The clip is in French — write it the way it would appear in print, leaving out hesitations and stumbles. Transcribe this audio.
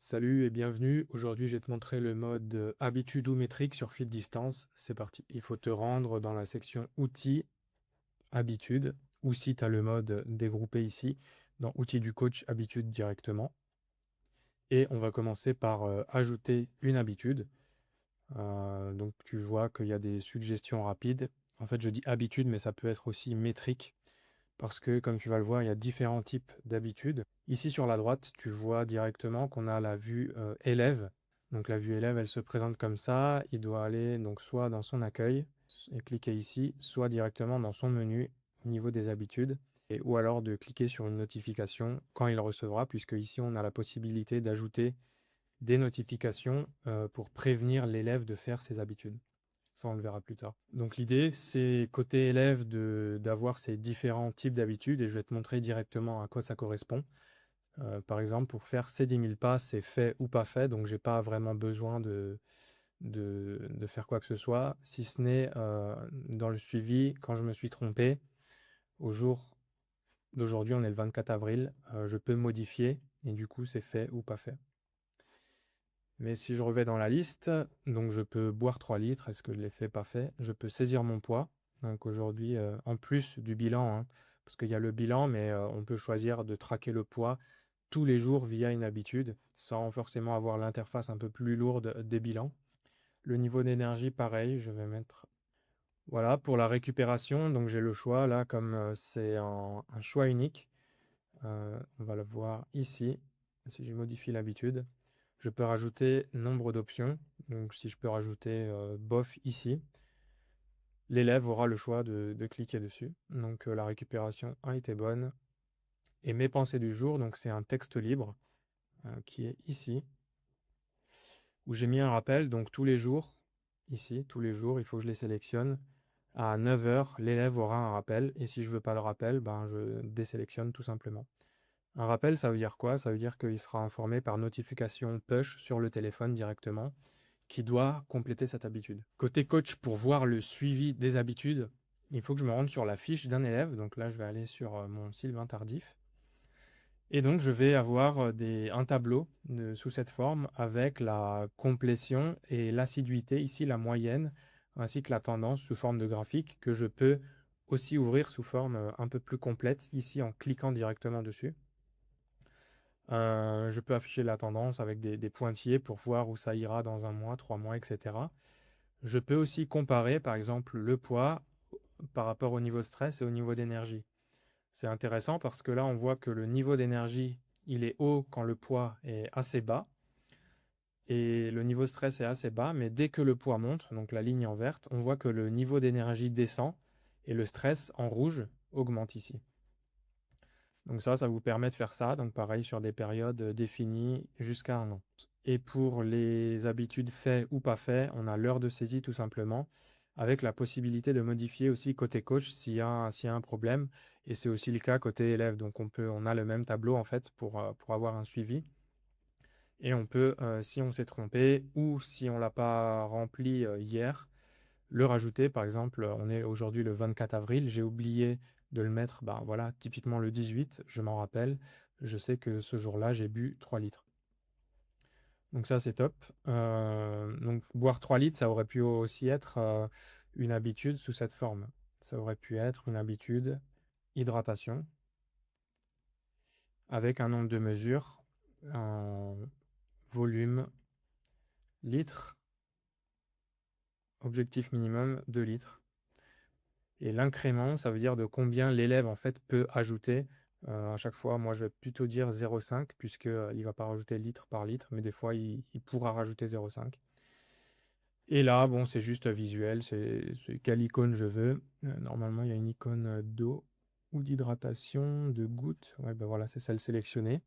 Salut et bienvenue. Aujourd'hui, je vais te montrer le mode habitude ou métrique sur fil distance. C'est parti. Il faut te rendre dans la section outils, habitude, ou si tu as le mode dégroupé ici, dans outils du coach, habitude directement. Et on va commencer par ajouter une habitude. Donc tu vois qu'il y a des suggestions rapides. En fait, je dis habitude, mais ça peut être aussi métrique. Parce que, comme tu vas le voir, il y a différents types d'habitudes. Ici, sur la droite, tu vois directement qu'on a la vue élève. Donc, la vue élève, elle se présente comme ça. Il doit aller donc soit dans son accueil et cliquer ici, soit directement dans son menu au niveau des habitudes. Ou alors de cliquer sur une notification quand il recevra, puisque ici, on a la possibilité d'ajouter des notifications pour prévenir l'élève de faire ses habitudes. Ça, on le verra plus tard. Donc l'idée, c'est côté élève d'avoir ces différents types d'habitudes et je vais te montrer directement à quoi ça correspond. Par exemple, pour faire ces 10 000 pas, c'est fait ou pas fait, donc j'ai pas vraiment besoin de faire quoi que ce soit, si ce n'est dans le suivi, quand je me suis trompé, au jour d'aujourd'hui, on est le 24 avril, je peux modifier et du coup, c'est fait ou pas fait. Mais si je revais dans la liste, donc je peux boire 3 litres, est-ce que je l'ai fait, pas fait? Je peux saisir mon poids. Donc aujourd'hui, en plus du bilan, hein, parce qu'il y a le bilan, mais on peut choisir de traquer le poids tous les jours via une habitude, sans forcément avoir l'interface un peu plus lourde des bilans. Le niveau d'énergie, pareil, je vais mettre... Voilà, pour la récupération, donc j'ai le choix, là, comme c'est un choix unique. On va le voir ici, si je modifie l'habitude. Je peux rajouter nombre d'options. Donc si je peux rajouter bof ici, l'élève aura le choix de cliquer dessus. Donc la récupération a été bonne. Et mes pensées du jour, donc c'est un texte libre qui est ici, où j'ai mis un rappel. Donc tous les jours, ici, tous les jours, il faut que je les sélectionne. À 9 heures, l'élève aura un rappel. Et si je veux pas le rappel, ben, je désélectionne tout simplement. Un rappel, ça veut dire quoi? Ça veut dire qu'il sera informé par notification push sur le téléphone directement, qui doit compléter cette habitude. Côté coach, pour voir le suivi des habitudes, il faut que je me rende sur la fiche d'un élève. Donc là, je vais aller sur mon Sylvain Tardif. Et donc, je vais avoir un tableau sous cette forme avec la complétion et l'assiduité, ici la moyenne, ainsi que la tendance sous forme de graphique que je peux aussi ouvrir sous forme un peu plus complète, ici en cliquant directement dessus. Je peux afficher la tendance avec des pointillés pour voir où ça ira dans un mois, 3 mois, etc. Je peux aussi comparer, par exemple, le poids par rapport au niveau de stress et au niveau d'énergie. C'est intéressant parce que là, on voit que le niveau d'énergie, il est haut quand le poids est assez bas et le niveau de stress est assez bas, mais dès que le poids monte, donc la ligne en verte, on voit que le niveau d'énergie descend et le stress en rouge augmente ici. Donc ça vous permet de faire ça. Donc pareil sur des périodes définies jusqu'à un an. Et pour les habitudes faites ou pas faites, on a l'heure de saisie tout simplement, avec la possibilité de modifier aussi côté coach s'il y a un problème. Et c'est aussi le cas côté élève. Donc on a le même tableau en fait pour avoir un suivi. Et on peut, si on s'est trompé ou si on l'a pas rempli hier, le rajouter. Par exemple, on est aujourd'hui le 24 avril, j'ai oublié de le mettre, ben voilà, typiquement le 18, je m'en rappelle, je sais que ce jour-là, j'ai bu 3 litres. Donc ça, c'est top. Donc boire 3 litres, ça aurait pu aussi être une habitude sous cette forme. Ça aurait pu être une habitude hydratation avec un nombre de mesures en volume, litres, objectif minimum 2 litres. Et l'incrément, ça veut dire de combien l'élève en fait peut ajouter. À chaque fois, moi je vais plutôt dire 0,5 puisque il va pas rajouter litre par litre, mais des fois il pourra rajouter 0,5. Et là, bon, c'est juste visuel, c'est quelle icône je veux. Normalement, il y a une icône d'eau ou d'hydratation, de gouttes. Ouais, ben voilà, c'est celle sélectionnée.